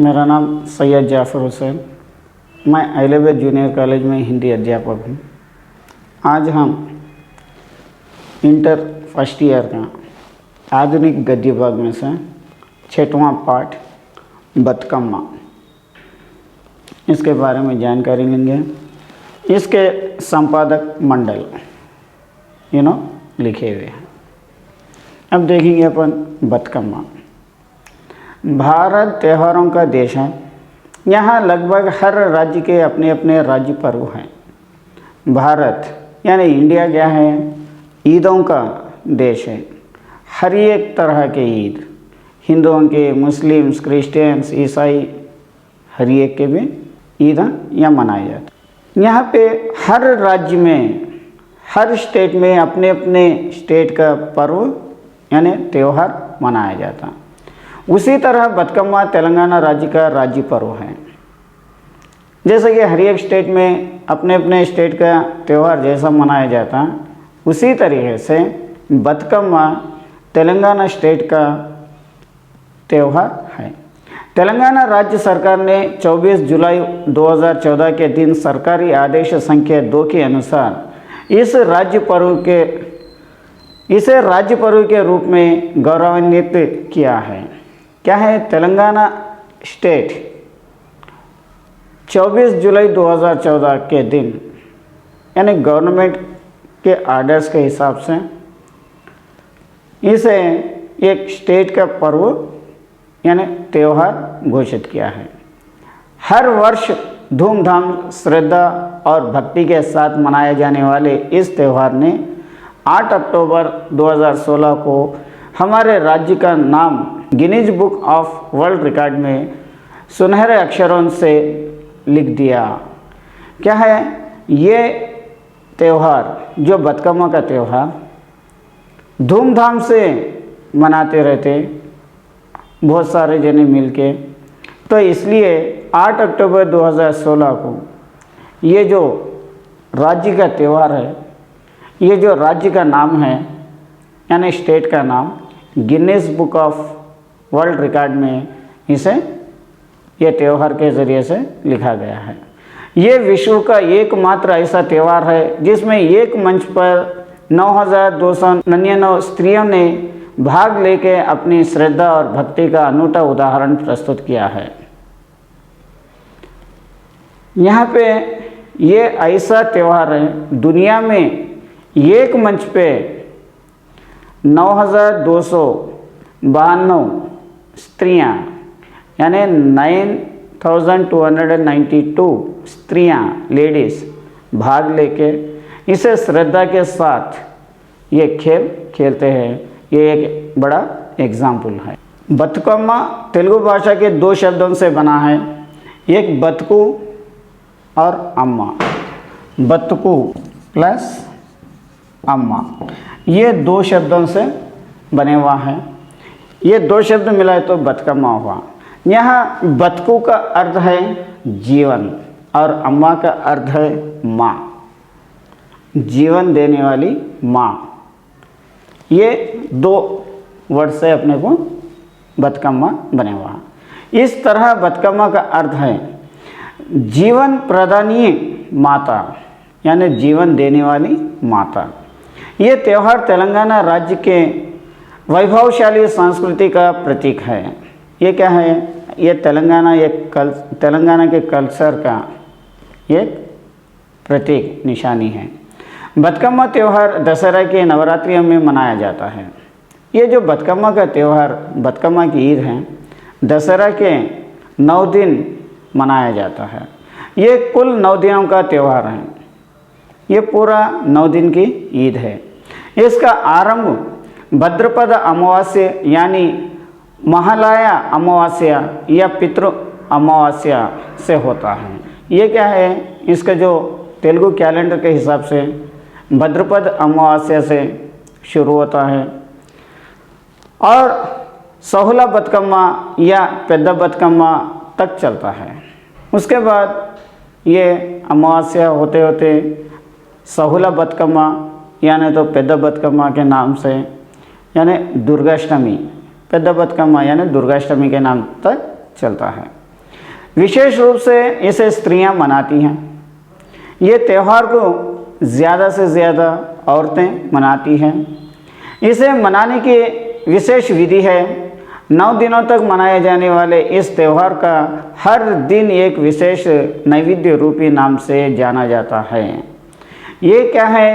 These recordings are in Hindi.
मेरा नाम सैयद जाफ़र हुसैन, मैं अहलिया जूनियर कॉलेज में हिंदी अध्यापक हूँ। आज हम इंटर फर्स्ट ईयर का आधुनिक गद्य भाग में से 6वां पाठ बतकम्मा, इसके बारे में जानकारी लेंगे। इसके संपादक मंडल लिखे हुए हैं। अब देखेंगे अपन बतकम्मा। भारत त्योहारों का देश है। यहाँ लगभग हर राज्य के अपने अपने राज्य पर्व हैं। भारत यानी इंडिया क्या है? ईदों का देश है। हर एक तरह के ईद, हिंदुओं के, मुस्लिम्स, क्रिश्चियंस, ईसाई, हर एक के भी ईद यहाँ मनाए जाते। यहाँ पे हर राज्य में, हर स्टेट में अपने अपने स्टेट का पर्व यानी त्यौहार मनाया जाता। उसी तरह बतकम्मा तेलंगाना राज्य का राज्य पर्व है। जैसे कि हर एक स्टेट में अपने अपने स्टेट का त्यौहार जैसा मनाया जाता, उसी तरीके से बतकम्मा तेलंगाना स्टेट का त्यौहार है। तेलंगाना राज्य सरकार ने 24 जुलाई 2014 के दिन सरकारी आदेश संख्या 2 के अनुसार इसे राज्य पर्व के रूप में गौरवान्वित किया है। क्या है? तेलंगाना स्टेट 24 जुलाई 2014 के दिन यानी गवर्नमेंट के आर्डर्स के हिसाब से इसे एक स्टेट का पर्व यानी त्यौहार घोषित किया है। हर वर्ष धूमधाम, श्रद्धा और भक्ति के साथ मनाए जाने वाले इस त्यौहार ने 8 अक्टूबर 2016 को हमारे राज्य का नाम Guinness book of world record में सुनहरे अक्षरों से लिख दिया। क्या है ये त्यौहार? जो बतकम्मा का त्यौहार धूमधाम से मनाते रहते बहुत सारे जने मिलके, तो इसलिए 8 अक्टूबर 2016 को ये जो राज्य का त्यौहार है, ये जो राज्य का नाम है यानी स्टेट का नाम Guinness book of world record में इसे ये त्यौहार के ज़रिए से लिखा गया है। ये विश्व का एकमात्र ऐसा त्यौहार है जिसमें एक मंच पर 9,299 स्त्रियों ने भाग लेके अपनी श्रद्धा और भक्ति का अनूठा उदाहरण प्रस्तुत किया है। यहाँ पे ये ऐसा त्यौहार है, दुनिया में एक मंच पे 9,292 स्त्रियाँ यानी 9,292 स्त्रियाँ, लेडीज़ भाग लेके इसे श्रद्धा के साथ ये खेल खेलते हैं। ये एक बड़ा एग्जाम्पल है। बतकम्मा तेलुगु भाषा के 2 शब्दों से बना है, एक बतकू और अम्मा। बतकू प्लस अम्मा, ये 2 शब्दों से बने हुआ है। ये 2 शब्द मिलाए तो बतकम्मा हुआ। यहाँ बतकू का अर्थ है जीवन और अम्मा का अर्थ है माँ, जीवन देने वाली माँ। ये 2 वर्ड से अपने को बतकम्मा बने हुआ। इस तरह बतकम्मा का अर्थ है जीवन प्रदानी माता यानी जीवन देने वाली माता। ये त्यौहार तेलंगाना राज्य के वैभवशाली संस्कृति का प्रतीक है। ये क्या है? ये तेलंगाना के कल्चर का एक प्रतीक, निशानी है। बतकम्मा त्यौहार दशहरा के नवरात्रियों में मनाया जाता है। ये जो बतकम्मा का त्यौहार, बतकम्मा की ईद है, दशहरा के 9 दिन मनाया जाता है। ये कुल 9 दिनों का त्यौहार है। ये पूरा 9 दिन की ईद है। इसका आरंभ भद्रपद अमावास्या यानी महालया अमावस्या या पितृ अमावस्या से होता है। ये क्या है? इसका जो तेलुगु कैलेंडर के हिसाब से भद्रपद अमावस्या से शुरू होता है और सहुला बतकम्मा या पेद्दा बतकम्मा तक चलता है। उसके बाद ये अमावस्या होते होते सहुला बतकम्मा यानी तो पेद्दा बतकम्मा के नाम से यानी दुर्गाष्टमी, पेद्दा बतकम्मा यानी दुर्गाष्टमी के नाम तक चलता है। विशेष रूप से इसे स्त्रियां मनाती हैं। ये त्यौहार को ज़्यादा से ज़्यादा औरतें मनाती हैं। इसे मनाने की विशेष विधि है। 9 दिनों तक मनाए जाने वाले इस त्यौहार का हर दिन एक विशेष नैवेद्य रूपी नाम से जाना जाता है। ये क्या है,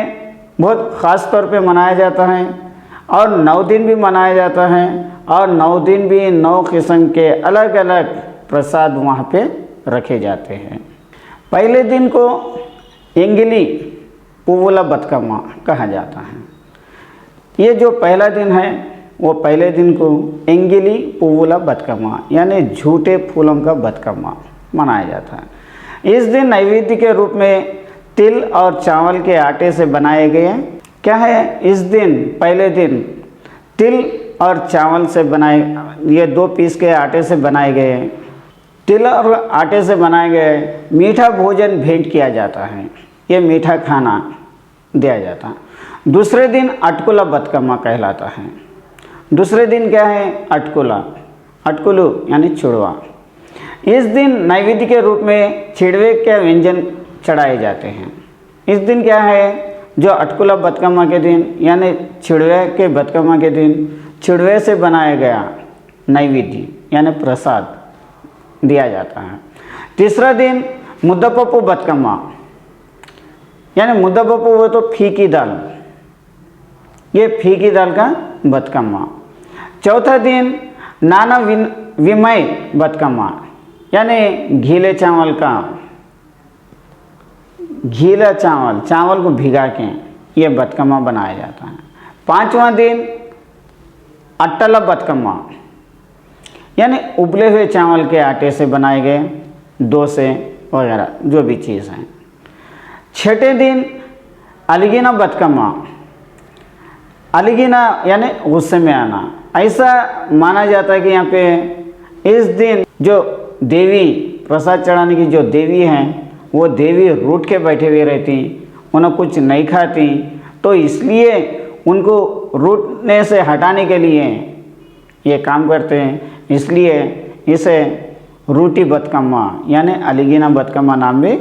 बहुत ख़ास तौर पे मनाया जाता है और 9 दिन भी मनाया जाता है और 9 दिन भी 9 किस्म के अलग अलग प्रसाद वहाँ पे रखे जाते हैं। पहले दिन को एंगिली पुव्वुला बतकम्मा कहा जाता है। ये जो पहला दिन है वो पहले दिन को एंगिली पुव्वुला बतकम्मा यानी झूठे फूलों का बतकम्मा मनाया जाता है। इस दिन नैवेद्य के रूप में तिल और चावल के आटे से बनाए गए क्या है, इस दिन पहले दिन तिल और चावल से बनाए ये 2 पीस के आटे से बनाए गए तिल और आटे से बनाए गए मीठा भोजन भेंट किया जाता है। ये मीठा खाना दिया जाता है। दूसरे दिन अटकुला बतकम्मा कहलाता है। दूसरे दिन क्या है, अटकुला, अटकुलू यानी चुड़वा। इस दिन नैवेद्य के रूप में चिड़वे के व्यंजन चढ़ाए जाते हैं। इस दिन क्या है, जो अटकुला बतकम्मा के दिन यानी चिड़वे के बतकम्मा के दिन चिड़वे से बनाया गया नैवेद्य यानी प्रसाद दिया जाता है। तीसरा दिन मुद्दपप्पू बतकम्मा यानी मुद्दपप्पू वो तो फीकी दाल, ये फीकी दाल का बतकम्मा। चौथा दिन नाना विमय बतकम्मा यानी घीले चावल का, घीला चावल, चावल को भिगा के ये बतकम्मा बनाया जाता है। 5वां दिन अट्टला बतकम्मा यानी उबले हुए चावल के आटे से बनाए गए डोसे वगैरह जो भी चीज़ हैं। 6ठे दिन अलिगिना बतकम्मा, अलिगिना यानी गुस्से में आना। ऐसा माना जाता है कि यहाँ पे इस दिन जो देवी प्रसाद चढ़ाने की जो देवी हैं वो देवी रूठ के बैठे हुए रहती, उन्हें कुछ नहीं खाती, तो इसलिए उनको रूठने से हटाने के लिए ये काम करते हैं। इसलिए इसे रूटी बतकम्मा यानी अलिगिना बतकम्मा नाम भी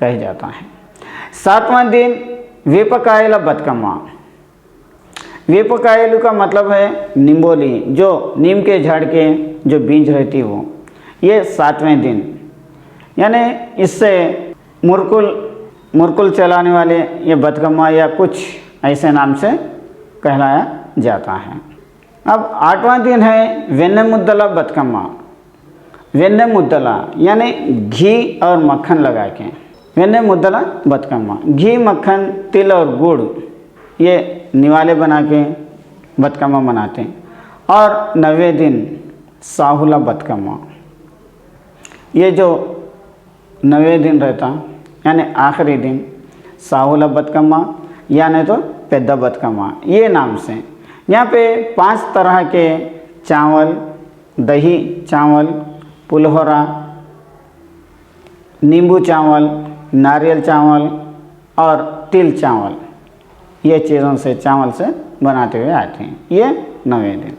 कहा जाता है। 7वां दिन वेपकायला बतकम्मा। वेपकायलू का मतलब है निम्बोली, जो नीम के झाड़ के जो बीज रहती वो, ये 7वें दिन यानी इससे मुरकुल चलाने वाले ये बतकम्मा या कुछ ऐसे नाम से कहलाया जाता है। अब 8वां दिन है वेन्नेमुद्दला बतकम्मा। वेन्नेमुद्दला यानी घी और मक्खन लगा के वेन्नेमुद्दला बतकम्मा, घी मक्खन तिल और गुड़ ये निवाले बना के बतकम्मा मनाते हैं। और 9वें दिन साहुला बतकम्मा, ये जो 9वें दिन रहता यानी आखिरी दिन साहुला बतकम्मा यानी तो पेद्दा बतकम्मा ये नाम से। यहाँ पे 5 तरह के चावल, दही चावल, पुलहोरा, नींबू चावल, नारियल चावल और तिल चावल ये चीज़ों से चावल से बनाते हुए आते हैं। ये 9वें दिन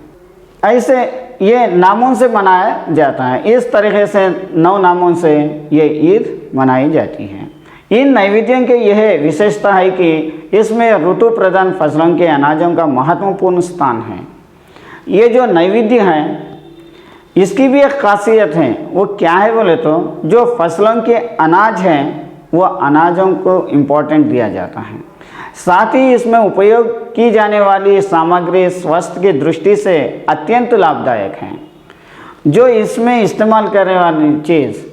ऐसे ये नामों से मनाया जाता है। इस तरीके से 9 नामों से ये ईद मनाई जाती है। इन नैवेद्यों की यह विशेषता है कि इसमें ऋतु प्रधान फसलों के अनाजों का महत्वपूर्ण स्थान है। ये जो नैवेद्य हैं इसकी भी एक खासियत है, वो क्या है बोले तो जो फसलों के अनाज हैं वो अनाजों को इम्पोर्टेंट दिया जाता है। साथ ही इसमें उपयोग की जाने वाली सामग्री स्वास्थ्य की दृष्टि से अत्यंत लाभदायक हैं। जो इसमें इस्तेमाल करने वाली चीज़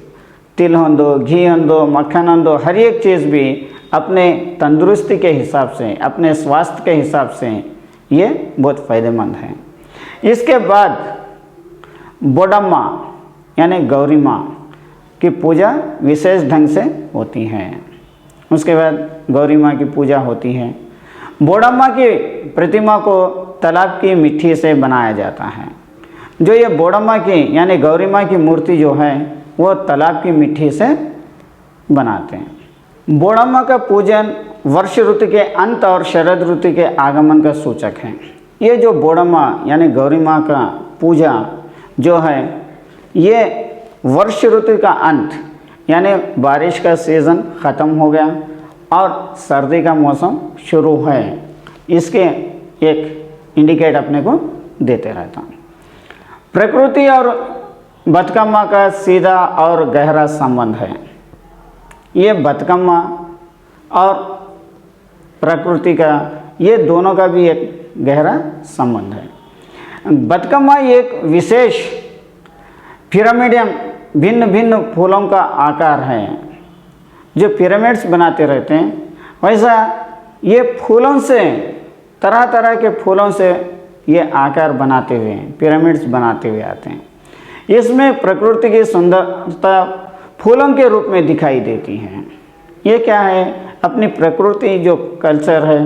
तिल होंदो, घी होंदो, मक्खन होंदो, हर एक चीज़ भी अपने तंदुरुस्ती के हिसाब से, अपने स्वास्थ्य के हिसाब से ये बहुत फ़ायदेमंद है। इसके बाद बोडम्मा यानी गौरी माँ की पूजा विशेष ढंग से होती है। उसके बाद गौरी माँ की पूजा होती है। बोडम्मा की प्रतिमा को तालाब की मिट्टी से बनाया जाता है। जो ये बोडम्मा की यानी गौरी माँ की मूर्ति जो है वो तालाब की मिट्टी से बनाते हैं। बोडम्मा का पूजन वर्ष ऋतु के अंत और शरद ऋतु के आगमन का सूचक है। ये जो बोडम्मा यानी गौरी माँ का पूजा जो है ये वर्ष ऋतु का अंत, यानी बारिश का सीज़न ख़त्म हो गया और सर्दी का मौसम शुरू है, इसके एक इंडिकेट अपने को देते रहता। प्रकृति और बतकम्मा का सीधा और गहरा संबंध है। ये बतकम्मा और प्रकृति का, ये दोनों का भी एक गहरा संबंध है। बतकम्मा एक विशेष पिरामिडियन भिन्न भिन्न फूलों का आकार है, जो पिरामिड्स बनाते रहते हैं, वैसा ये फूलों से, तरह तरह के फूलों से ये आकार बनाते हुए, पिरामिड्स बनाते हुए आते हैं। इसमें प्रकृति की सुंदरता फूलों के रूप में दिखाई देती है। ये क्या है, अपनी प्रकृति जो कल्चर है,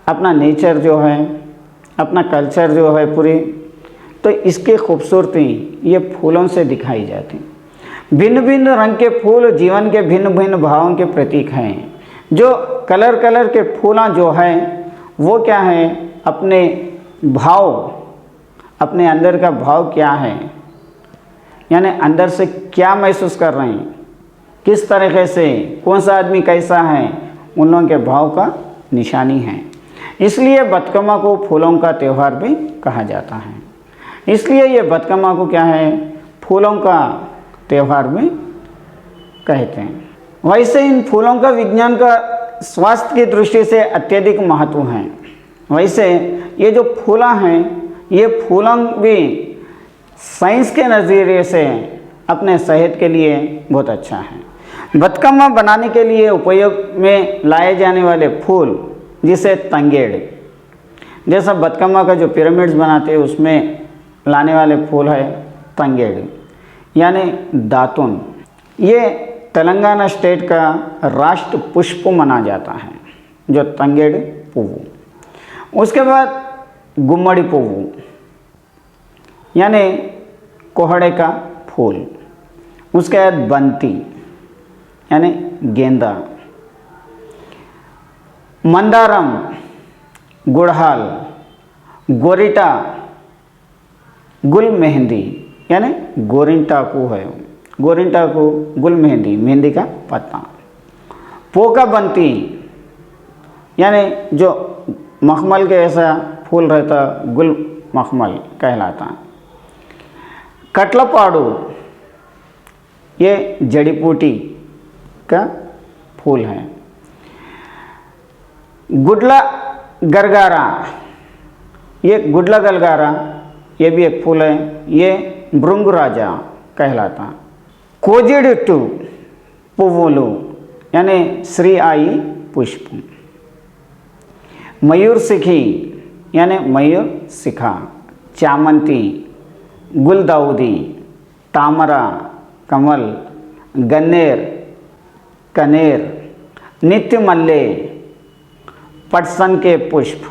अपना नेचर जो है, अपना कल्चर जो है पूरी, तो इसकी खूबसूरती ये फूलों से दिखाई जाती। भिन्न भिन्न रंग के फूल जीवन के भिन्न भिन्न भावों के प्रतीक हैं। जो कलर कलर के फूल जो हैं वो क्या है, अपने भाव, अपने अंदर का भाव क्या है, यानी अंदर से क्या महसूस कर रहे हैं, किस तरीके से, कौन सा आदमी कैसा है, उन लोगों के भाव का निशानी है। इसलिए बतकम्मा को फूलों का त्यौहार भी कहा जाता है। इसलिए ये बतकम्मा को क्या है, फूलों का त्यौहार भी कहते हैं। वैसे इन फूलों का विज्ञान का स्वास्थ्य की दृष्टि से अत्यधिक महत्व है। वैसे ये जो फूला हैं, ये फूलों भी साइंस के नज़रिए से अपने सेहत के लिए बहुत अच्छा है। बतकम्मा बनाने के लिए उपयोग में लाए जाने वाले फूल, जिसे तंगेड़, जैसा बतकम्मा का जो पिरामिड्स बनाते हैं उसमें लाने वाले फूल है तंगेड़, यानी दातुन। ये तेलंगाना स्टेट का राष्ट्र पुष्प माना जाता है, जो तंगेड़ पुव्वु। उसके बाद गुम्मड़ी पुव्वु, यानी कोहड़े का फूल। उसके बाद बंती, यानी गेंदा। मंदारम, गुड़हल, गोरिटा, गुल मेहंदी, यानी गोरिंटाकू है, गोरिंटाकू गुल मेहंदी, मेहंदी का पत्ता। पोका बंती, यानी जो मखमल के ऐसा फूल रहता, गुल मखमल कहलाता। कटलपाड़ू, ये जड़ी बूटी का फूल है। गुडला गरगारा, ये गुडला गलगारा, ये भी एक फूल है, ये भृंगराजा कहलाता। कोजिडिट्टू पुव्वुलु, यानी श्री आई पुष्प। मयूर सिखी, यानी मयूर शिखा। चामंती, गुलदाउदी, तामरा, कमल, गन्नेर, कनेर, नित्य मल्ले, पटसन के पुष्प,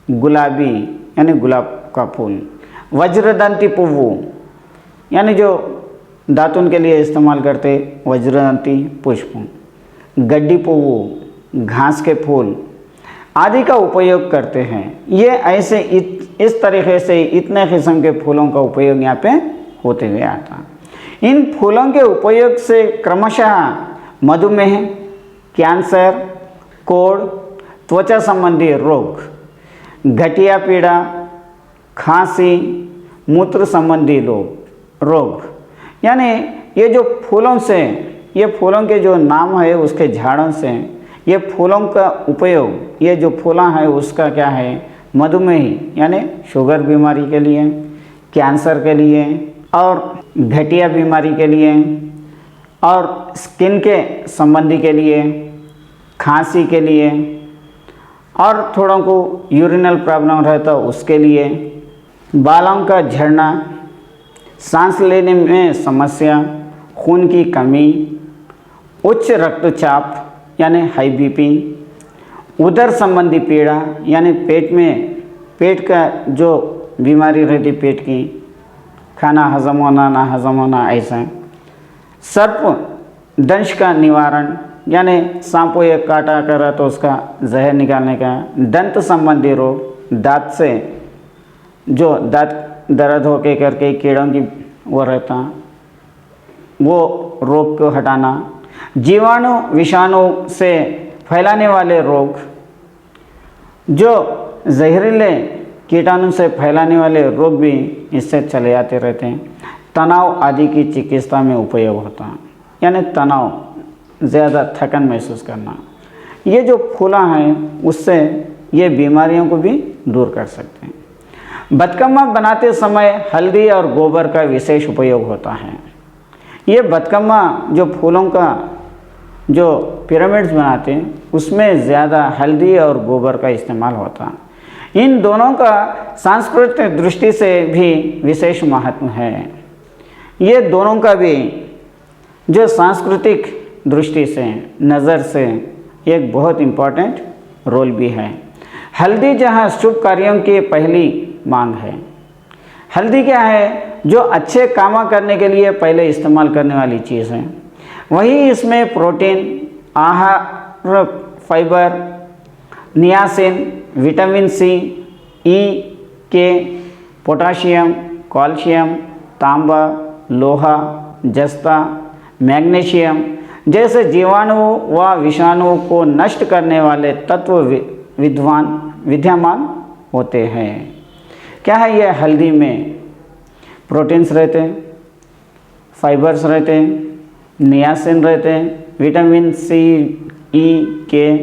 गुलाबी, यानी गुलाब का फूल। वज्रदंती पुव्वु, यानी जो दातुन के लिए इस्तेमाल करते वज्रदंती पुष्प। गड्डी पुव्वु, घास के फूल आदि का उपयोग करते हैं। ये ऐसे इस तरीके से इतने किस्म के फूलों का उपयोग यहाँ पे होते हुए आता। इन फूलों के उपयोग से क्रमशः मधुमेह, कैंसर, कोढ़, त्वचा संबंधी रोग, गठिया पीड़ा, खांसी, मूत्र संबंधी रोग, यानी ये जो फूलों से, ये फूलों के जो नाम है उसके झाड़ों से, ये फूलों का उपयोग, ये जो फूला है उसका क्या है, मधुमेह यानी शुगर बीमारी के लिए, कैंसर के लिए और गठिया बीमारी के लिए और स्किन के संबंधी के लिए, खांसी के लिए और थोड़ों को यूरिनल प्रॉब्लम रहता उसके लिए, बालों का झड़ना, सांस लेने में समस्या, खून की कमी, उच्च रक्तचाप यानी हाई बीपी, उदर संबंधी पीड़ा यानी पेट का जो बीमारी रहती पेट की, खाना हजम होना ना हजम होना ऐसा, सर्प दंश का निवारण यानी सांपों एक काटा करा तो उसका जहर निकालने का, दंत संबंधी रोग, दांत से जो दांत दर्द होके करके कीड़ों की वो रहता, वो रोग को हटाना, जीवाणु विषाणु से फैलाने वाले रोग, जो जहरीले कीटाणु से फैलाने वाले रोग भी इससे चले आते रहते हैं। तनाव आदि की चिकित्सा में उपयोग होता है, यानी तनाव, ज़्यादा थकन महसूस करना, ये जो फूला है उससे ये बीमारियों को भी दूर कर सकते हैं। बदकम्मा बनाते समय हल्दी और गोबर का विशेष उपयोग होता है। ये बदकम्मा जो फूलों का जो पिरामिड्स बनाते हैं उसमें ज़्यादा हल्दी और गोबर का इस्तेमाल होता है। इन दोनों का सांस्कृतिक दृष्टि से भी विशेष महत्व है। ये दोनों का भी जो सांस्कृतिक दृष्टि से, नज़र से एक बहुत इम्पोर्टेंट रोल भी है। हल्दी जहाँ शुभ कार्यों की पहली मांग है। हल्दी क्या है? जो अच्छे काम करने के लिए पहले इस्तेमाल करने वाली चीज़ है। वही इसमें प्रोटीन, आहार, फाइबर, नियासिन, विटामिन सी, ई, के, पोटाशियम, कैल्शियम, तांबा, लोहा, जस्ता, मैग्नीशियम जैसे जीवाणु व विषाणुओं को नष्ट करने वाले तत्व विद्यमान होते हैं। क्या है ये? हल्दी में प्रोटीन्स रहते हैं, फाइबर्स रहते हैं, नियासिन रहते हैं, विटामिन सी, ई, के,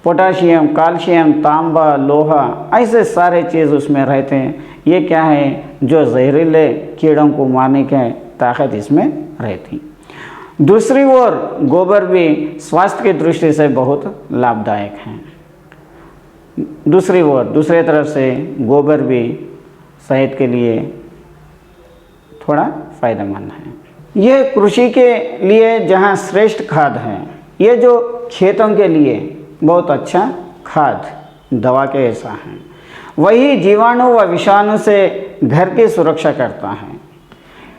पोटाशियम, कैल्शियम, तांबा, लोहा, ऐसे सारे चीज़ उसमें रहते हैं। ये क्या है? जो जहरीले कीड़ों को मारने की ताकत इसमें रहती। दूसरी ओर गोबर भी स्वास्थ्य की दृष्टि से बहुत लाभदायक है। दूसरी तरफ से गोबर भी सेहत के लिए थोड़ा फायदेमंद है। ये कृषि के लिए जहाँ श्रेष्ठ खाद है, ये जो खेतों के लिए बहुत अच्छा खाद दवा के ऐसा है। वही जीवाणु व विषाणु से घर की सुरक्षा करता है।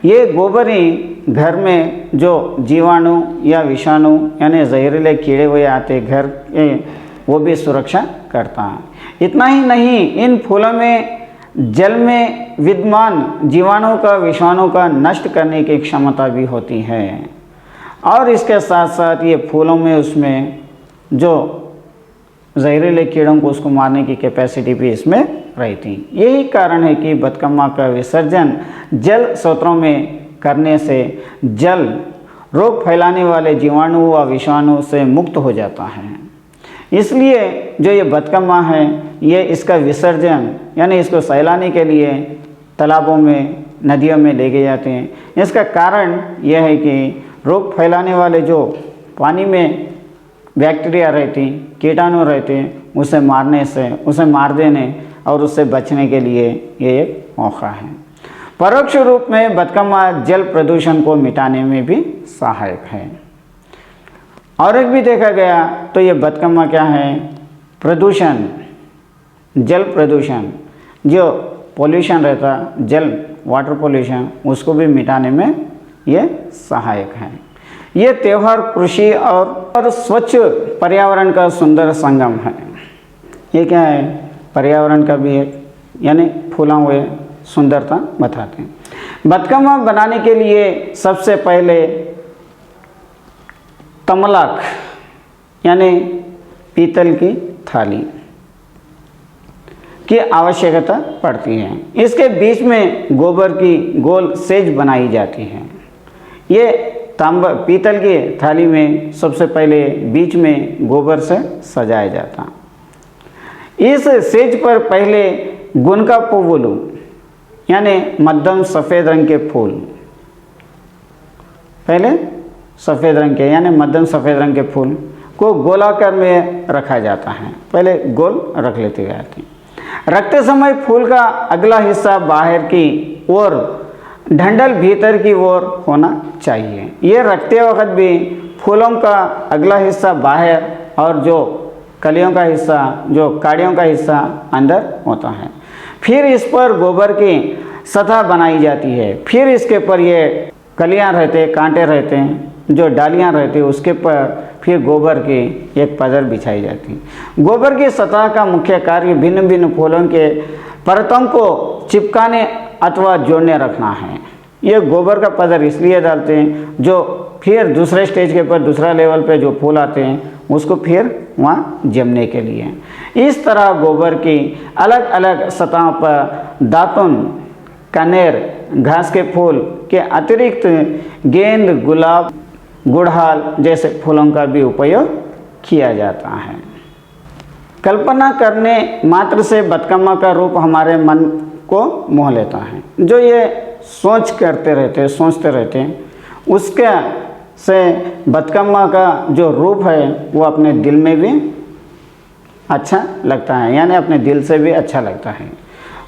ये गोबर ही घर में जो जीवाणु या विषाणु यानी जहरीले कीड़े हुए आते घर के, वो भी सुरक्षा करता है। इतना ही नहीं, इन फूलों में जल में विद्यमान जीवाणु का, विषाणु का नष्ट करने की क्षमता भी होती है। और इसके साथ साथ ये फूलों में उसमें जो जहरीले कीड़ों को उसको मारने की कैपेसिटी भी इसमें रहती। यही कारण है कि बदकम्मा का विसर्जन जल स्रोतों में करने से जल रोग फैलाने वाले जीवाणु व विषाणु से मुक्त हो जाता है। इसलिए जो ये बदकम्मा है, ये इसका विसर्जन यानी इसको सहलाने के लिए तालाबों में, नदियों में ले गए जाते हैं। इसका कारण यह है कि रोग फैलाने वाले जो पानी में बैक्टीरिया रहती, कीटाणु रहते, उसे मार देने और उससे बचने के लिए ये एक मौका है। परोक्ष रूप में बदकम्मा जल प्रदूषण को मिटाने में भी सहायक है। और एक भी देखा गया तो ये बदकम्मा क्या है? प्रदूषण, जल प्रदूषण, जो पोल्यूशन रहता, जल वाटर पोल्यूशन, उसको भी मिटाने में ये सहायक है। ये त्यौहार कृषि और स्वच्छ पर्यावरण का सुंदर संगम है। ये क्या है? पर्यावरण का भी एक यानी फूला हुए सुंदरता बताते हैं। बदकम्मा बनाने के लिए सबसे पहले तमलक यानी पीतल की थाली की आवश्यकता पड़ती है। इसके बीच में गोबर की गोल सेज बनाई जाती है। ये तांबा पीतल की थाली में सबसे पहले बीच में गोबर से सजाया जाता। इस सेज पर पहले गुनका पुव्वुलु यानी मध्यम सफ़ेद रंग के फूल, पहले सफ़ेद रंग के यानी मध्यम सफ़ेद रंग के फूल को गोलाकार में रखा जाता है। पहले गोल रख लेते जाते हैं। रखते समय फूल का अगला हिस्सा बाहर की ओर, डंडल भीतर की ओर होना चाहिए। ये रखते वक्त भी फूलों का अगला हिस्सा बाहर और जो कलियों का हिस्सा, जो काड़ियों का हिस्सा अंदर होता है। फिर इस पर गोबर की सतह बनाई जाती है। फिर इसके पर ये कलियां रहते, कांटे रहते हैं, जो डालियां रहती है उसके पर फिर गोबर की एक पदर बिछाई जाती है। गोबर की सतह का मुख्य कार्य भिन्न भिन्न फूलों के परतों को चिपकाने अथवा जोड़ने रखना है। ये गोबर का पदर इसलिए डालते हैं जो फिर दूसरे स्टेज के ऊपर दूसरा लेवल पे जो फूल आते हैं उसको फिर वहाँ जमने के लिए। इस तरह गोबर की अलग अलग सतहों पर दातुन, कनेर, घास के फूल के अतिरिक्त गेंद, गुलाब, गुड़हल जैसे फूलों का भी उपयोग किया जाता है। कल्पना करने मात्र से बतकम्मा का रूप हमारे मन को मोह लेता है। जो ये सोचते रहते हैं उसके से बतकम्मा का जो रूप है वो अपने दिल में भी अच्छा लगता है, यानी अपने दिल से भी अच्छा लगता है।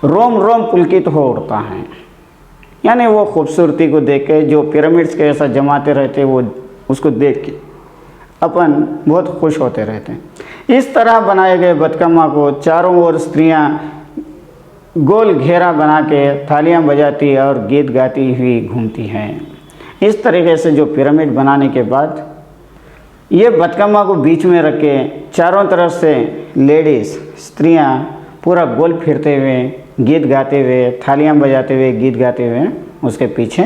रोम रोम पुलकित हो उठता है, यानी वो खूबसूरती को देख के जो पिरामिड्स के ऐसा जमाते रहते वो उसको देख के अपन बहुत खुश होते रहते हैं। इस तरह बनाए गए बतकम्मा को चारों ओर स्त्रियां गोल घेरा बना के थालियां बजाती और गीत गाती हुई घूमती हैं। इस तरीके से जो पिरामिड बनाने के बाद ये बतकम्मा को बीच में रख के चारों तरफ से लेडीज़, स्त्रियां पूरा गोल फिरते हुए, गीत गाते हुए, थालियां बजाते हुए, गीत गाते हुए उसके पीछे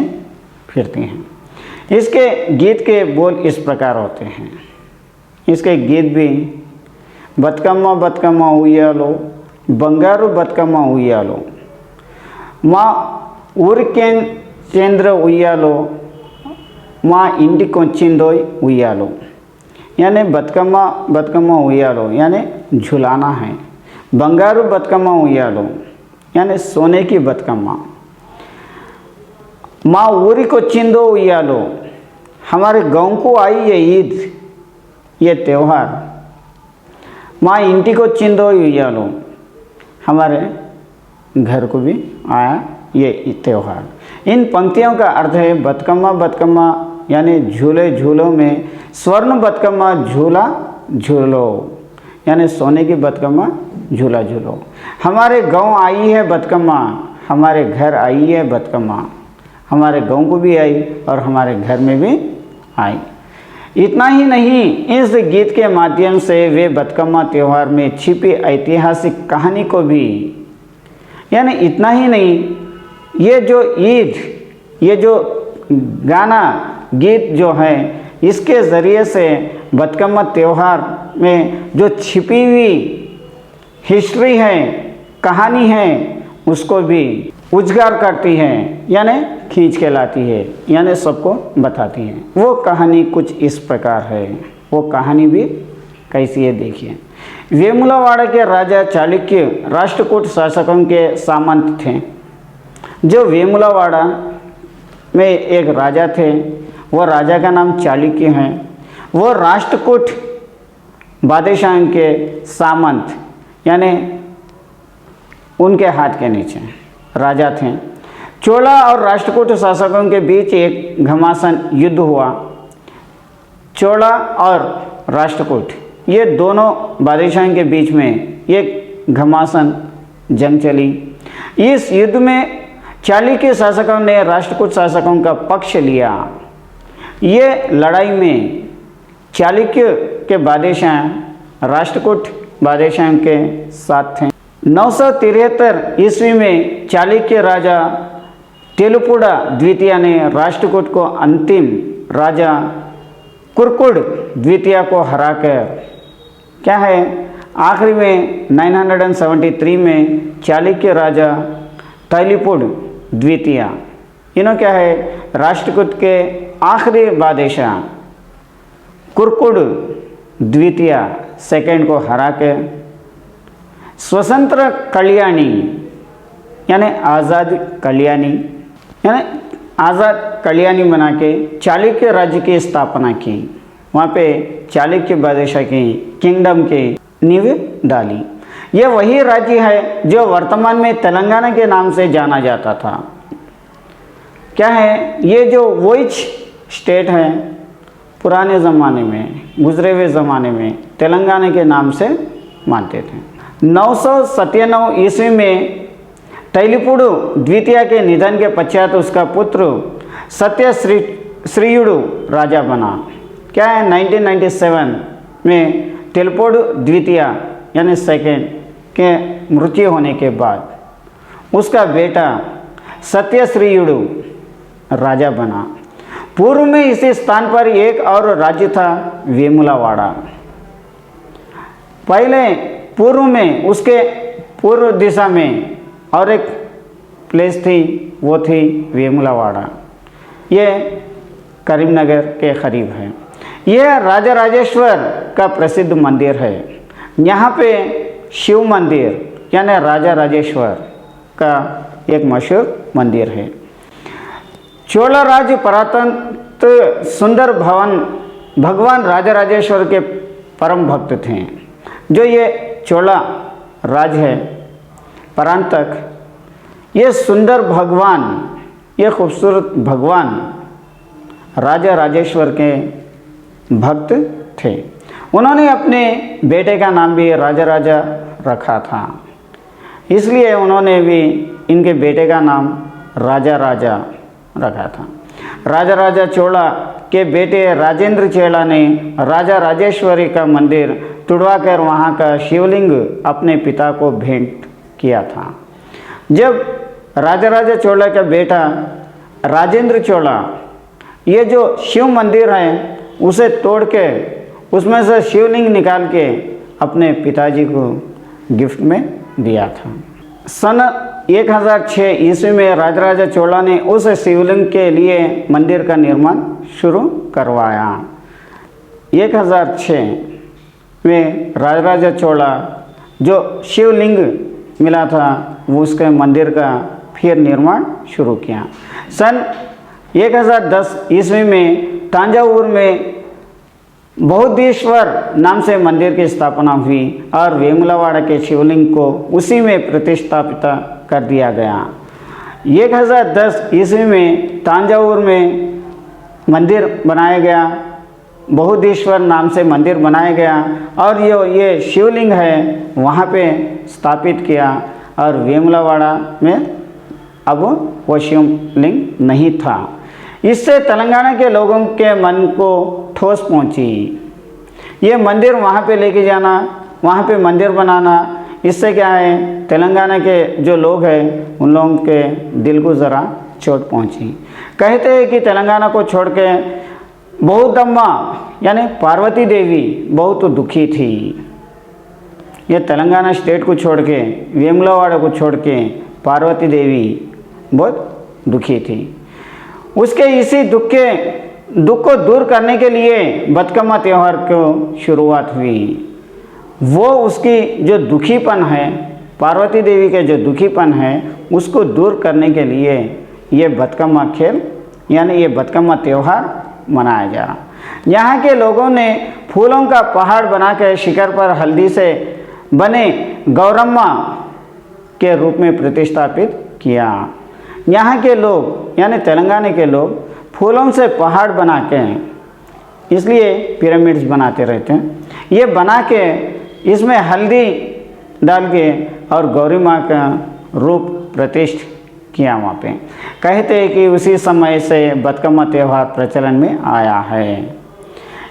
फिरती हैं। इसके गीत के बोल इस प्रकार होते हैं। इसके गीत भी बतकम्मा बतकम्मा उయ్యాలో, बंगारू बतकम्मा उయ్యాలో, మా ఊరికేం चंद्र उయ్యాలో, మా ఇంటికొచ్చిందోయ్ ఉయ్యాలో, यानी बतकम्मा बतकम्मा उయ్యాలో यानी झुलाना है। बंगारू बतकम्मा उయ్యాలో यानी सोने की बतकम्मा। माँ ఊరికొచ్చిందో ఉయ్యాలో, हमारे गांव को आई ये ईद, ये त्यौहार। माँ ఇంటికొచ్చిందో ఉయ్యాలో, हमारे घर को भी आया ये त्यौहार। इन पंक्तियों का अर्थ है बतकम्मा बतकम्मा यानी झूले झूलों में, स्वर्ण बतकम्मा झूला झूलो यानी सोने की बतकम्मा झूला झूलो। हमारे गांव आई है बतकम्मा, हमारे घर आई है बतकम्मा। हमारे गांव को भी आई और हमारे घर में भी आई। इतना ही नहीं, इस गीत के माध्यम से वे बतकम्मा त्यौहार में छिपी ऐतिहासिक कहानी को भी, यानी इतना ही नहीं, ये जो ईद, ये जो गाना गीत जो है, इसके ज़रिए से बतकम्मा त्यौहार में जो छिपी हुई हिस्ट्री है, कहानी है, उसको भी उजागर करती है, यानी खींच के लाती है, यानी सबको बताती है। वो कहानी कुछ इस प्रकार है। वो कहानी भी कैसी है देखिए। वेमुलावाड़ा के राजा चाणक्य राष्ट्रकूट शासकों के सामंत थे। जो वेमुलावाड़ा में एक राजा थे, वो राजा का नाम चाणक्य है। वो राष्ट्रकूट बादशाह के सामंत यानी उनके हाथ के नीचे राजा थे। चोला और राष्ट्रकूट शासकों के बीच एक घमासान युद्ध हुआ। चोला और राष्ट्रकूट ये दोनों बादशाहों के बीच में एक घमासान जंग चली। इस युद्ध में चाणक्य शासकों ने राष्ट्रकूट शासकों का पक्ष लिया। ये लड़ाई में चाणक्य के बादशाह राष्ट्रकूट बादशाह के साथ थे। 973 ईस्वी में चाणक्य राजा तेलुपुड़ा द्वितीय ने राष्ट्रकूट को अंतिम राजा कुरकुड़ द्वितीय को हराकर क्या है आखिरी में 973 में चाणक्य राजा तैलिपुड़ द्वितीय, इन्हों क्या है राष्ट्रकूट के आखिरी बादशाह कुरकुड़ द्वितीय सेकंड को हरा के स्वतंत्र कल्याणी यानी आज़ाद कल्याणी यानी आज़ाद कल्याणी बना के चाणक्य राज्य की स्थापना की। वहाँ पे चाणक्य बादशाह की किंगडम की नींव डाली। ये वही राज्य है जो वर्तमान में तेलंगाना के नाम से जाना जाता था। क्या है ये जो वोइच स्टेट है, पुराने ज़माने में, गुजरे हुए ज़माने में तेलंगाना के नाम से मानते थे। 997 ईस्वी में तैलिपुड़ द्वितीय के निधन के पश्चात उसका पुत्र सत्यश्रीयुडु राजा बना। क्या है 1997 में तैलिपुड़ द्वितीय यानी सेकेंड के मृत्यु होने के बाद उसका बेटा सत्यश्रीयुडु राजा बना। पूर्व में इसी स्थान पर एक और राज्य था, वेमुलावाड़ा। पहले पूर्व में, उसके पूर्व दिशा में और एक प्लेस थी, वो थी वेमुलावाड़ा। ये करीमनगर के करीब है। यह राजा राजेश्वर का प्रसिद्ध मंदिर है। यहाँ पे शिव मंदिर यानी राजा राजेश्वर का एक मशहूर मंदिर है। चोला राज्य परातंत्र सुंदर भगवान राजा राजेश्वर के परम भक्त थे। जो ये चोला राज है परांतक, ये सुंदर भगवान, ये खूबसूरत भगवान राजा राजेश्वर के भक्त थे। उन्होंने अपने बेटे का नाम भी राजा राजा रखा था, इसलिए उन्होंने भी इनके बेटे का नाम राजा राजा रखा था। राजा राजा चोला के बेटे राजेंद्र चोला ने राजा राजेश्वरी का मंदिर तुड़वाकर वहाँ का शिवलिंग अपने पिता को भेंट किया था। जब राजा राजा चोला का बेटा राजेंद्र चोला ये जो शिव मंदिर है उसे तोड़ के उसमें से शिवलिंग निकाल के अपने पिताजी को गिफ्ट में दिया था। सन 1006 ईस्वी में राजराजा चोला ने उस शिवलिंग के लिए मंदिर का निर्माण शुरू करवाया। 1006 में राजराजा चोला जो शिवलिंग मिला था वो उसके मंदिर का फिर निर्माण शुरू किया। सन 1010 ईस्वी में तांजावुर में बौद्धेश्वर नाम से मंदिर की स्थापना हुई और वेमुलावाड़ा के शिवलिंग को उसी में प्रतिष्ठापित कर दिया गया। 1010 ईस्वी में तांजावुर में मंदिर बनाया गया, बौद्धेश्वर नाम से मंदिर बनाया गया और ये शिवलिंग है वहाँ पे स्थापित किया। और वेमुलावाड़ा में अब वो शिवलिंग नहीं था। इससे तेलंगाना के लोगों के मन को ठोस पहुंची। ये मंदिर वहाँ पे लेके जाना, वहाँ पे मंदिर बनाना, इससे क्या है तेलंगाना के जो लोग हैं उन लोगों के दिल को ज़रा चोट पहुंची। कहते हैं कि तेलंगाना को छोड़ के बहुदम्मा यानी पार्वती देवी बहुत दुखी थी। ये तेलंगाना स्टेट को छोड़ के, वेमुलावाड़ा को छोड़ के पार्वती देवी बहुत दुखी थी। उसके इसी दुख को दूर करने के लिए बतकम्मा त्यौहार को शुरुआत हुई। वो उसकी जो दुखीपन है, पार्वती देवी के जो दुखीपन है उसको दूर करने के लिए ये बतकम्मा खेल यानी ये बतकम्मा त्यौहार मनाया जा। यहाँ के लोगों ने फूलों का पहाड़ बनाकर शिखर पर हल्दी से बने गौरम्मा के रूप में प्रतिष्ठापित किया। यहाँ के लोग यानी तेलंगाना के लोग फूलों से पहाड़ बना के इसलिए पिरामिड्स बनाते रहते हैं। ये बना के इसमें हल्दी डाल के और गौरी माँ का रूप प्रतिष्ठित किया वहाँ पे। कहते हैं कि उसी समय से बतकम्मा त्यौहार प्रचलन में आया है,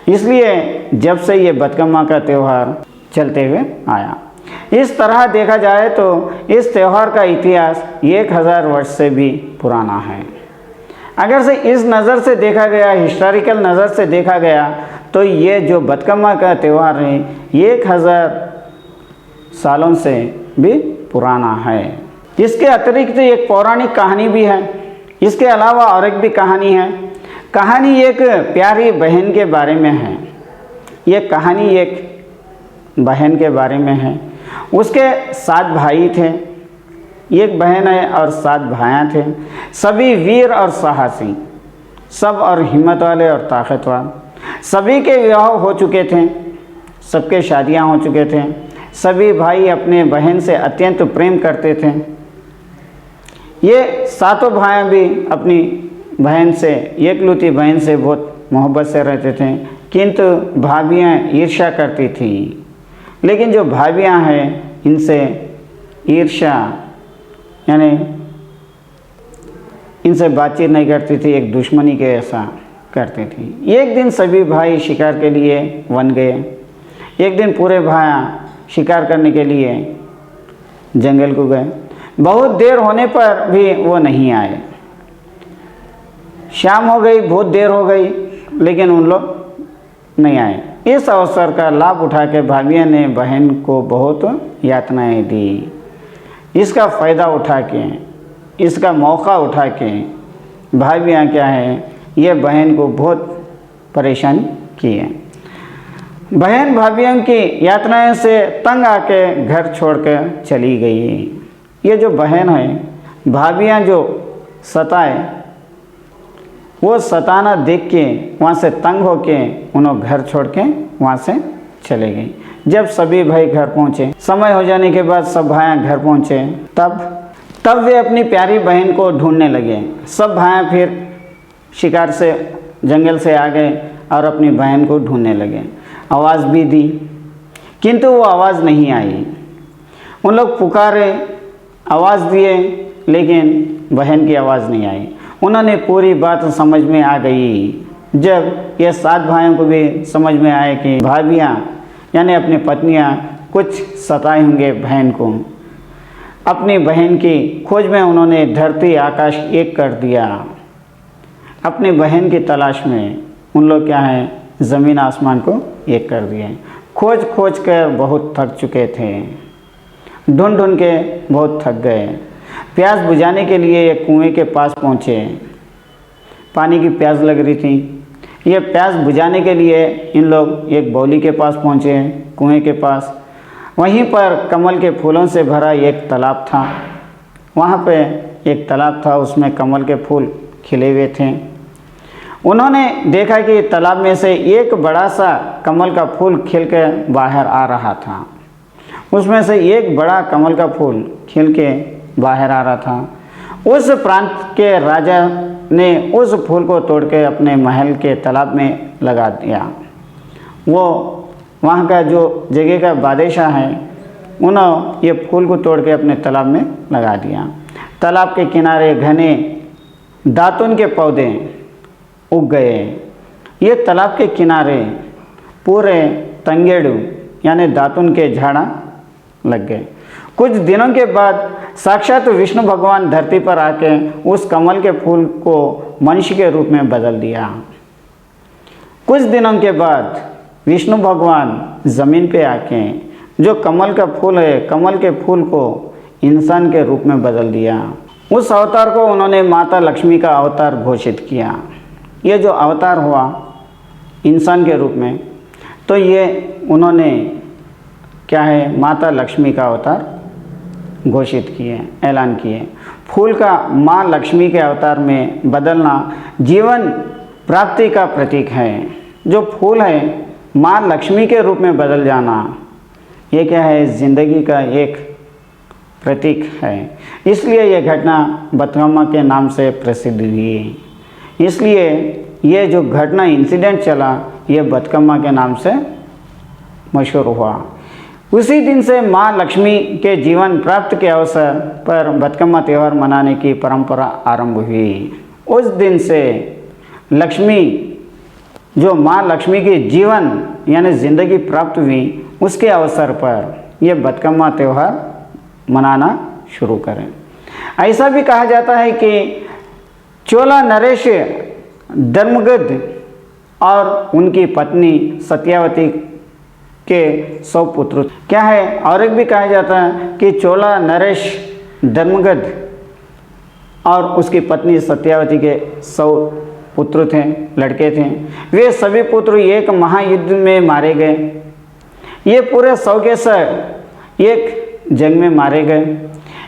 इसलिए जब से ये बतकम्मा का त्यौहार चलते हुए आया। इस तरह देखा जाए तो इस त्यौहार का इतिहास 1000 वर्ष से भी पुराना है। अगर से इस नज़र से देखा गया, हिस्टोरिकल नज़र से देखा गया, तो ये जो बतकम्मा का त्यौहार है 1000 सालों से भी पुराना है। इसके अतिरिक्त एक पौराणिक कहानी भी है। इसके अलावा और एक भी कहानी है। कहानी एक प्यारी बहन के बारे में है। ये कहानी एक बहन के बारे में है। उसके 7 भाई थे, एक बहन है और 7 भाइयाँ थे। सभी वीर और साहसी, सब और हिम्मत वाले और ताकतवर। सभी के विवाह हो चुके थे, सबके शादियाँ हो चुके थे। सभी भाई अपने बहन से अत्यंत प्रेम करते थे। ये 7 भाई भी अपनी बहन से, एकलौती बहन से बहुत मोहब्बत से रहते थे, किंतु भाभियाँ ईर्ष्या करती थी। लेकिन जो भाभियाँ हैं इनसे ईर्ष्या यानी इनसे बातचीत नहीं करती थी, एक दुश्मनी के ऐसा करती थी। एक दिन सभी भाई शिकार के लिए वन गए। एक दिन पूरे भाई शिकार करने के लिए जंगल को गए। बहुत देर होने पर भी वो नहीं आए। शाम हो गई, बहुत देर हो गई, लेकिन उन लोग नहीं आए। इस अवसर का लाभ उठा के भाभियाँ ने बहन को बहुत यातनाएं दी। इसका फ़ायदा उठा के, इसका मौका उठा के भाभियाँ क्या है, ये बहन को बहुत परेशान किए। बहन भाभियों की यातनाएं से तंग आके घर छोड़कर चली गई। ये जो बहन है, भाभियाँ जो सताए, वो सताना देख के वहाँ से तंग होके उन्होंने घर छोड़ के वहाँ से चले गई। जब सभी भाई घर पहुँचे, समय हो जाने के बाद सब भाई घर पहुँचे, तब वे अपनी प्यारी बहन को ढूंढने लगे। सब भाई फिर शिकार से, जंगल से आ गए और अपनी बहन को ढूंढने लगे। आवाज़ भी दी, किंतु वो आवाज़ नहीं आई। उन लोग पुकारे, आवाज़ दिए, लेकिन बहन की आवाज़ नहीं आई। उन्होंने पूरी बात समझ में आ गई। जब ये 7 भाइयों को भी समझ में आए कि भाभियाँ यानी अपनी पत्नियाँ कुछ सताए होंगे बहन को, अपनी बहन की खोज में उन्होंने धरती आकाश एक कर दिया। अपनी बहन की तलाश में उन लोग क्या है, ज़मीन आसमान को एक कर दिए। खोज खोज कर बहुत थक चुके थे, ढूंढ ढूंढ के बहुत थक गए। प्यास बुझाने के लिए एक कुएं के पास पहुँचे। पानी की प्यास लग रही थी। ये प्यास बुझाने के लिए इन लोग एक बौली के पास पहुँचे, कुएं के पास। वहीं पर कमल के फूलों से भरा एक तालाब था। वहाँ पे एक तालाब था, उसमें कमल के फूल खिले हुए थे। उन्होंने देखा कि तालाब में से एक बड़ा सा कमल का फूल खिल के बाहर आ रहा था। उसमें से एक बड़ा कमल का फूल खिल के बाहर आ रहा था। उस प्रांत के राजा ने उस फूल को तोड़ के अपने महल के तालाब में लगा दिया। वो वहाँ का जो जगह का बादशाह है, उन्होंने ये फूल को तोड़ के अपने तालाब में लगा दिया। तालाब के किनारे घने दातुन के पौधे उग गए। ये तालाब के किनारे पूरे तंगेड़ू यानी दातुन के झाड़ा लग गए। कुछ दिनों के बाद साक्षात विष्णु भगवान धरती पर आके उस कमल के फूल को मनुष्य के रूप में बदल दिया। कुछ दिनों के बाद विष्णु भगवान ज़मीन पे आके जो कमल का फूल है, कमल के फूल को इंसान के रूप में बदल दिया। उस अवतार को उन्होंने माता लक्ष्मी का अवतार घोषित किया। ये जो अवतार हुआ इंसान के रूप में, तो ये उन्होंने क्या है, माता लक्ष्मी का अवतार घोषित किए, ऐलान किए। फूल का माँ लक्ष्मी के अवतार में बदलना जीवन प्राप्ति का प्रतीक है। जो फूल है, माँ लक्ष्मी के रूप में बदल जाना, ये क्या है, ज़िंदगी का एक प्रतीक है। इसलिए ये घटना बतकम्मा के नाम से प्रसिद्ध हुई। इसलिए ये जो घटना, इंसिडेंट चला, ये बतकम्मा के नाम से मशहूर हुआ। उसी दिन से माँ लक्ष्मी के जीवन प्राप्त के अवसर पर बतकम्मा त्यौहार मनाने की परंपरा आरंभ हुई। उस दिन से लक्ष्मी, जो माँ लक्ष्मी की जीवन यानी ज़िंदगी प्राप्त हुई, उसके अवसर पर यह बतकम्मा त्यौहार मनाना शुरू करें। ऐसा भी कहा जाता है कि चोला नरेश धर्मगद और उनकी पत्नी सत्यावती के 100 पुत्र क्या है। और एक भी कहा जाता है कि चोला नरेश धर्मगद और उसकी पत्नी सत्यावती के 100 पुत्र थे, लड़के थे। वे सभी पुत्र एक महायुद्ध में मारे गए। ये पूरे 100 के 100 एक जंग में मारे गए।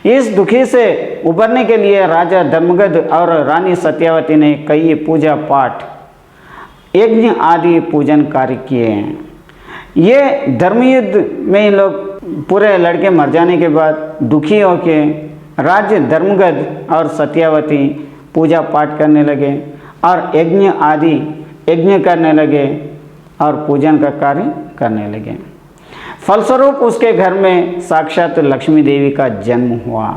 इस दुखी से उबरने के लिए राजा धर्मगद और रानी सत्यावती ने कई पूजा पाठ, यज्ञ आदि पूजन कार्य किए हैं। ये धर्मयुद्ध में इन लोग पूरे लड़के मर जाने के बाद दुखी होके राजा धर्मगद और सत्यावती पूजा पाठ करने लगे और यज्ञ आदि यज्ञ करने लगे और पूजन का कार्य करने लगे। फलस्वरूप उसके घर में साक्षात लक्ष्मी देवी का जन्म हुआ।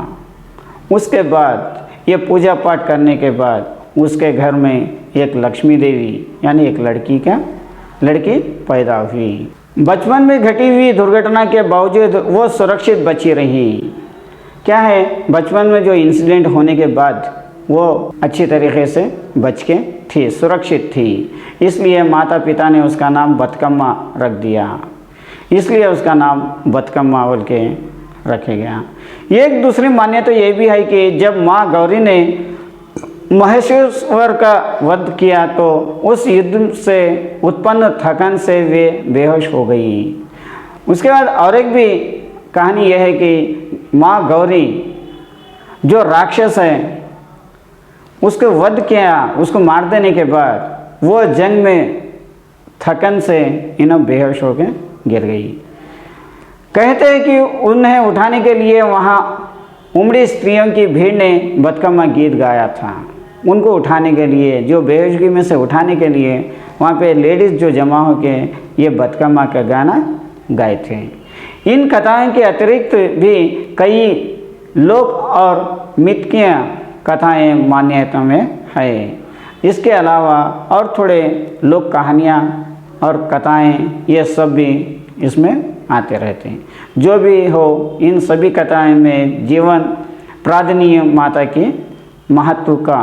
उसके बाद ये पूजा पाठ करने के बाद उसके घर में एक लक्ष्मी देवी यानी एक लड़की पैदा हुई। बचपन में घटी हुई दुर्घटना के बावजूद वो सुरक्षित बची रही। क्या है, बचपन में जो इंसिडेंट होने के बाद वो अच्छी तरीके से बच के थी, सुरक्षित थी। इसलिए माता पिता ने उसका नाम बतकम्मा रख दिया, इसलिए उसका नाम बतकम्मा बोल के रखे गया। एक दूसरी मान्यता तो ये भी है कि जब माँ गौरी ने महेश्वर का वध किया तो उस युद्ध से उत्पन्न थकान से वे बेहोश हो गई। उसके बाद और एक भी कहानी यह है कि माँ गौरी जो राक्षस है उसको वध किया, उसको मार देने के बाद वो जंग में थकन से बेहोश होकर गिर गई। कहते हैं कि उन्हें उठाने के लिए वहाँ उमड़ी स्त्रियों की भीड़ ने बतकम्मा गीत गाया था। उनको उठाने के लिए, जो बेहोशगी में से उठाने के लिए वहाँ पे लेडीज़ जो जमा होके ये बतकम्मा का गाना गाए थे। इन कथाओं के अतिरिक्त भी कई लोक और मिथकीय कथाएं मान्यता में है। इसके अलावा और थोड़े लोक कहानियाँ और कथाएं ये सब भी इसमें आते रहते हैं। जो भी हो, इन सभी कथाएं में जीवन प्रार्थनीय माता की महत्व का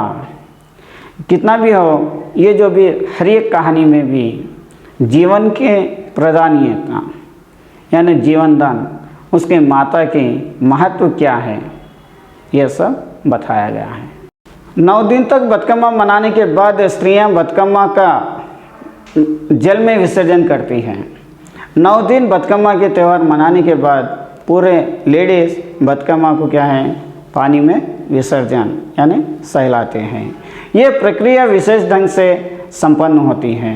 कितना भी हो, ये जो भी हर एक कहानी में भी जीवन के प्रदानीयता यानी जीवन दान, उसके माता के महत्व क्या है, यह सब बताया गया है। 9 दिन तक बतकम्मा मनाने के बाद स्त्रियां बतकम्मा का जल में विसर्जन करती हैं। 9 दिन बतकम्मा के त्यौहार मनाने के बाद पूरे लेडीज़ बतकम्मा को क्या है, पानी में विसर्जन यानी सहलाते हैं। ये प्रक्रिया विशेष ढंग से संपन्न होती है।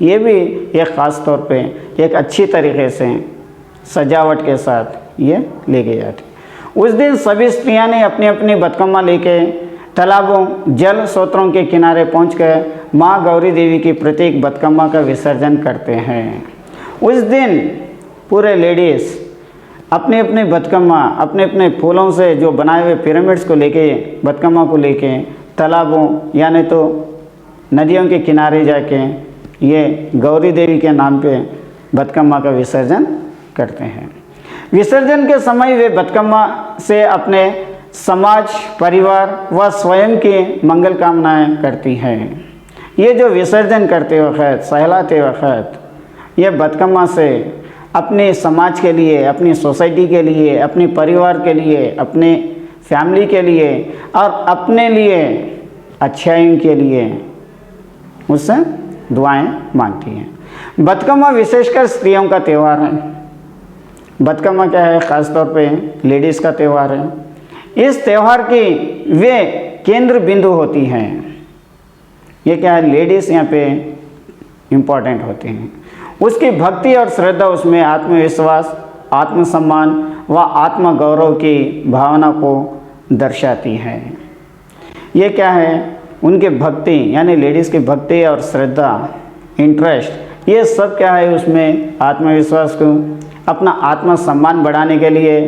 ये भी एक ख़ास तौर पे एक अच्छी तरीके से सजावट के साथ ये लेके जाती। उस दिन सभी स्त्रियां ने अपनी अपनी बतकम्मा लेके तालाबों, जल स्रोतों के किनारे पहुंचकर माँ गौरी देवी की प्रतीक बतकम्मा का विसर्जन करते हैं। उस दिन पूरे लेडीज़ अपने अपने बतकम्मा, अपने अपने फूलों से जो बनाए हुए पिरामिड्स को लेके, बतकम्मा को लेके तालाबों यानी तो नदियों के किनारे जाके ये गौरी देवी के नाम पे बतकम्मा का विसर्जन करते हैं। विसर्जन के समय वे बतकम्मा से अपने समाज, परिवार व स्वयं की मंगल कामनाएं करती हैं। ये जो विसर्जन करते वक्त, सहलाते वक्त ये बतकम्मा से अपने समाज के लिए, अपनी सोसाइटी के लिए, अपने परिवार के लिए, अपने फैमिली के लिए और अपने लिए अच्छाई के लिए उससे दुआएं मांगती हैं। बतकम्मा विशेषकर स्त्रियों का त्यौहार है। बतकम्मा क्या है, ख़ास तौर पे लेडीज़ का त्यौहार है। इस त्यौहार की वे केंद्र बिंदु होती हैं। ये क्या है, लेडीज़ यहाँ पे इम्पोर्टेंट होती हैं। उसकी भक्ति और श्रद्धा उसमें आत्मविश्वास, आत्मसम्मान व आत्मगौरव की भावना को दर्शाती है। ये क्या है, उनके भक्ति यानी लेडीज़ की भक्ति और श्रद्धा, इंटरेस्ट, ये सब क्या है उसमें आत्मविश्वास को, अपना आत्मसम्मान बढ़ाने के लिए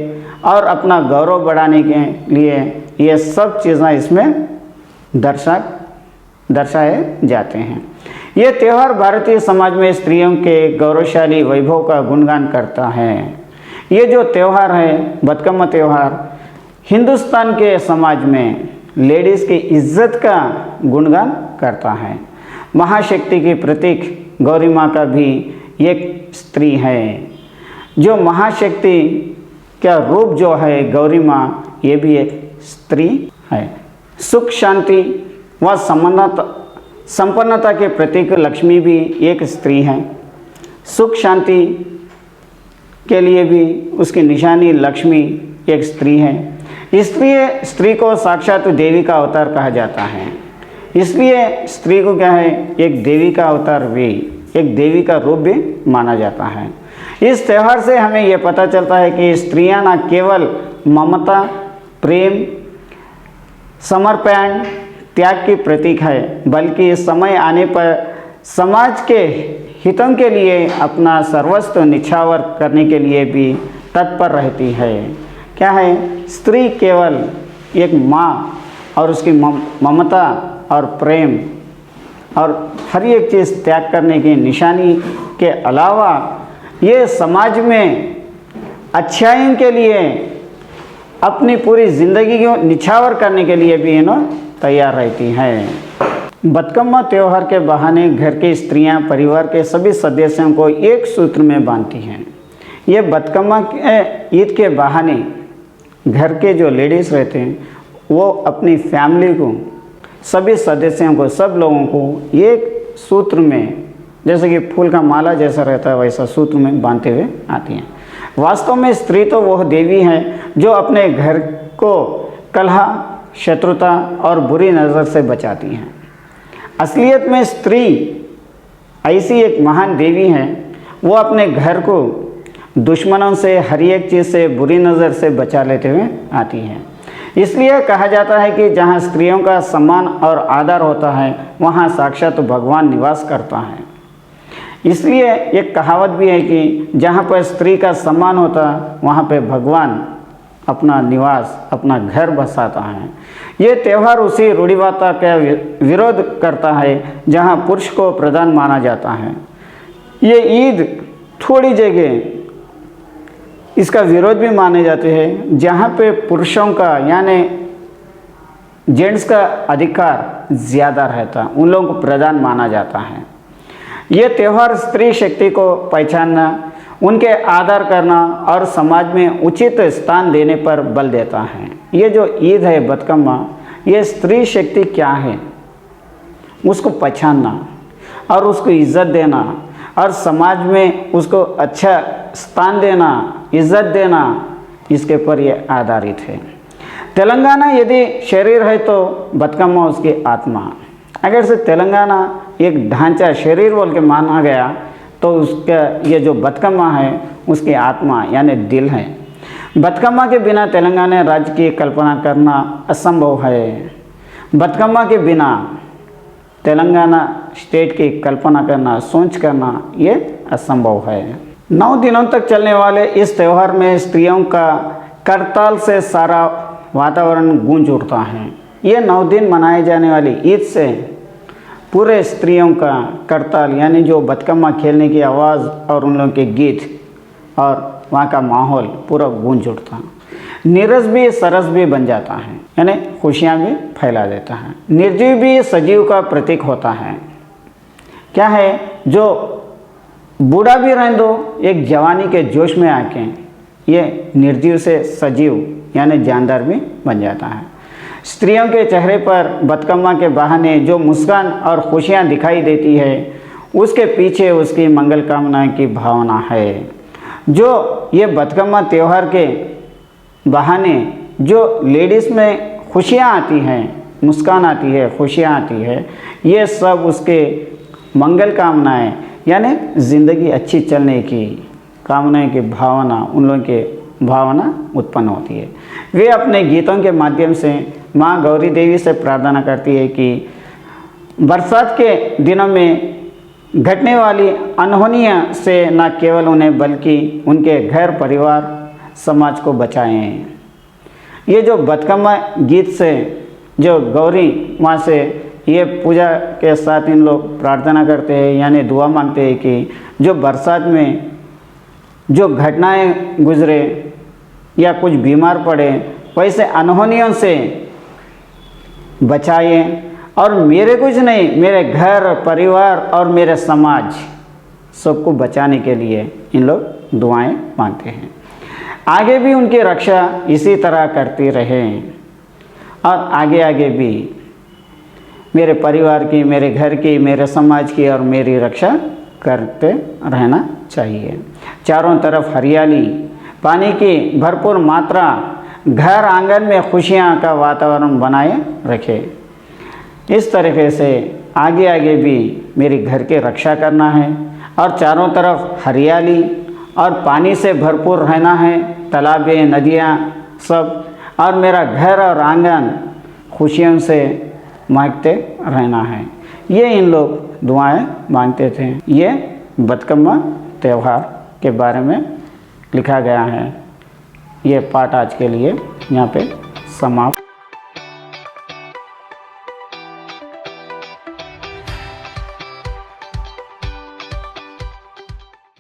और अपना गौरव बढ़ाने के लिए ये सब चीज़ें इसमें दर्शाए जाते हैं। ये त्यौहार भारतीय समाज में स्त्रियों के गौरवशाली वैभव का गुणगान करता है। ये जो त्यौहार है, बतकम्मा त्यौहार, हिंदुस्तान के समाज में लेडीज़ की इज्जत का गुणगान करता है। महाशक्ति की प्रतीक गौरी माँ का भी एक स्त्री है। जो महाशक्ति का रूप जो है गौरी माँ, ये भी एक स्त्री है। सुख, शांति व संपन्नता के प्रतीक लक्ष्मी भी एक स्त्री है। सुख शांति के लिए भी उसकी निशानी लक्ष्मी एक स्त्री है। इसलिए स्त्री को साक्षात देवी का अवतार कहा जाता है। इसलिए स्त्री को क्या है, एक देवी का अवतार भी, एक देवी का रूप भी माना जाता है। इस त्यौहार से हमें यह पता चलता है कि स्त्रियां न केवल ममता, प्रेम, समर्पण, त्याग की प्रतीक है, बल्कि समय आने पर समाज के हितों के लिए अपना सर्वस्व निछावर करने के लिए भी तत्पर रहती है। क्या है, स्त्री केवल एक माँ और उसकी ममता और प्रेम और हर एक चीज़ त्याग करने की निशानी के अलावा ये समाज में अच्छाई के लिए अपनी पूरी ज़िंदगी को निछावर करने के लिए भी तैयार रहती हैं। बतकम्मा त्यौहार के बहाने घर की स्त्रियां परिवार के सभी सदस्यों को एक सूत्र में बांधती हैं। ये बतकम्मा ईद के बहाने घर के जो लेडीज़ रहते हैं वो अपनी फैमिली को, सभी सदस्यों को, सब लोगों को एक सूत्र में, जैसे कि फूल का माला जैसा रहता है वैसा सूत्र में बांधते हुए आती हैं। वास्तव में स्त्री तो वह देवी है जो अपने घर को कलह, शत्रुता और बुरी नज़र से बचाती हैं। असलियत में स्त्री ऐसी एक महान देवी है, वो अपने घर को दुश्मनों से, हर एक चीज़ से, बुरी नज़र से बचा लेते हुए आती है। इसलिए कहा जाता है कि जहाँ स्त्रियों का सम्मान और आदर होता है वहाँ साक्षात भगवान निवास करता है। इसलिए एक कहावत भी है कि जहाँ पर स्त्री का सम्मान होता है वहाँ पे भगवान अपना निवास, अपना घर बसाता है। ये त्यौहार उसी रूढ़िवादिता का विरोध करता है जहाँ पुरुष को प्रधान माना जाता है। ये ईद थोड़ी जगह इसका विरोध भी माने जाते हैं जहाँ पे पुरुषों का यानी जेंट्स का अधिकार ज़्यादा रहता, उन लोगों को प्रधान माना जाता है। ये त्यौहार स्त्री शक्ति को पहचानना, उनके आदर करना और समाज में उचित स्थान देने पर बल देता है। ये जो ईद है बतकम्मा, ये स्त्री शक्ति क्या है उसको पहचानना और उसको इज़्ज़त देना और समाज में उसको अच्छा स्थान देना, इज़्ज़त देना, इसके पर यह आधारित है। तेलंगाना यदि शरीर है तो बतकम्मा उसकी आत्मा। अगर से तेलंगाना एक ढांचा शरीर बोल के माना गया तो उसका ये जो बतकम्मा है उसकी आत्मा यानी दिल है। बतकम्मा के बिना तेलंगाना राज्य की कल्पना करना असंभव है। बतकम्मा के बिना तेलंगाना स्टेट की कल्पना करना, सोच करना ये असंभव है। 9 दिनों तक चलने वाले इस त्यौहार में स्त्रियों का करताल से सारा वातावरण गूंज उठता है। ये 9 दिन मनाए जाने वाली ईद से पूरे स्त्रियों का करताल यानी जो बतकम्मा खेलने की आवाज़ और उन लोगों के गीत और वहाँ का माहौल पूरा गूंज उठता है। नीरस भी सरस भी बन जाता है यानी खुशियाँ भी फैला देता है। निर्जीव भी सजीव का प्रतीक होता है। क्या है, जो बूढ़ा भी रहने दो, एक जवानी के जोश में आके ये निर्जीव से सजीव यानी जानदार भी बन जाता है। स्त्रियों के चेहरे पर बतकम्मा के बहाने जो मुस्कान और खुशियाँ दिखाई देती है उसके पीछे उसकी मंगल कामना की भावना है। जो ये बतकम्मा त्यौहार के बहाने जो लेडीज़ में खुशियाँ आती हैं, मुस्कान आती है, खुशियाँ आती है, ये सब उसके मंगल कामनाएं यानी ज़िंदगी अच्छी चलने की कामनाएं की भावना, उन लोगों के भावना उत्पन्न होती है। वे अपने गीतों के माध्यम से माँ गौरी देवी से प्रार्थना करती है कि बरसात के दिनों में घटने वाली अनहोनियों से न केवल उन्हें बल्कि उनके घर परिवार समाज को बचाएं। ये जो बतकम्मा गीत से जो गौरी माँ से ये पूजा के साथ इन लोग प्रार्थना करते हैं यानी दुआ मांगते हैं कि जो बरसात में जो घटनाएं गुजरे या कुछ बीमार पड़े वैसे अनहोनियों से बचाए और मेरे कुछ नहीं, मेरे घर परिवार और मेरे समाज सबको बचाने के लिए इन लोग दुआएं मांगते हैं। आगे भी उनकी रक्षा इसी तरह करती रहें और आगे आगे भी मेरे परिवार की, मेरे घर की, मेरे समाज की और मेरी रक्षा करते रहना चाहिए। चारों तरफ हरियाली, पानी की भरपूर मात्रा, घर आंगन में खुशियाँ का वातावरण बनाए रखें। इस तरीके से आगे आगे भी मेरे घर की रक्षा करना है और चारों तरफ हरियाली और पानी से भरपूर रहना है, तालाबें, नदियाँ सब, और मेरा घर और आंगन खुशियों से महकते रहना है। ये इन लोग दुआएं मांगते थे। ये बतकम्मा त्यौहार के बारे में लिखा गया है। ये पाठ आज के लिए यहाँ पे समाप्त।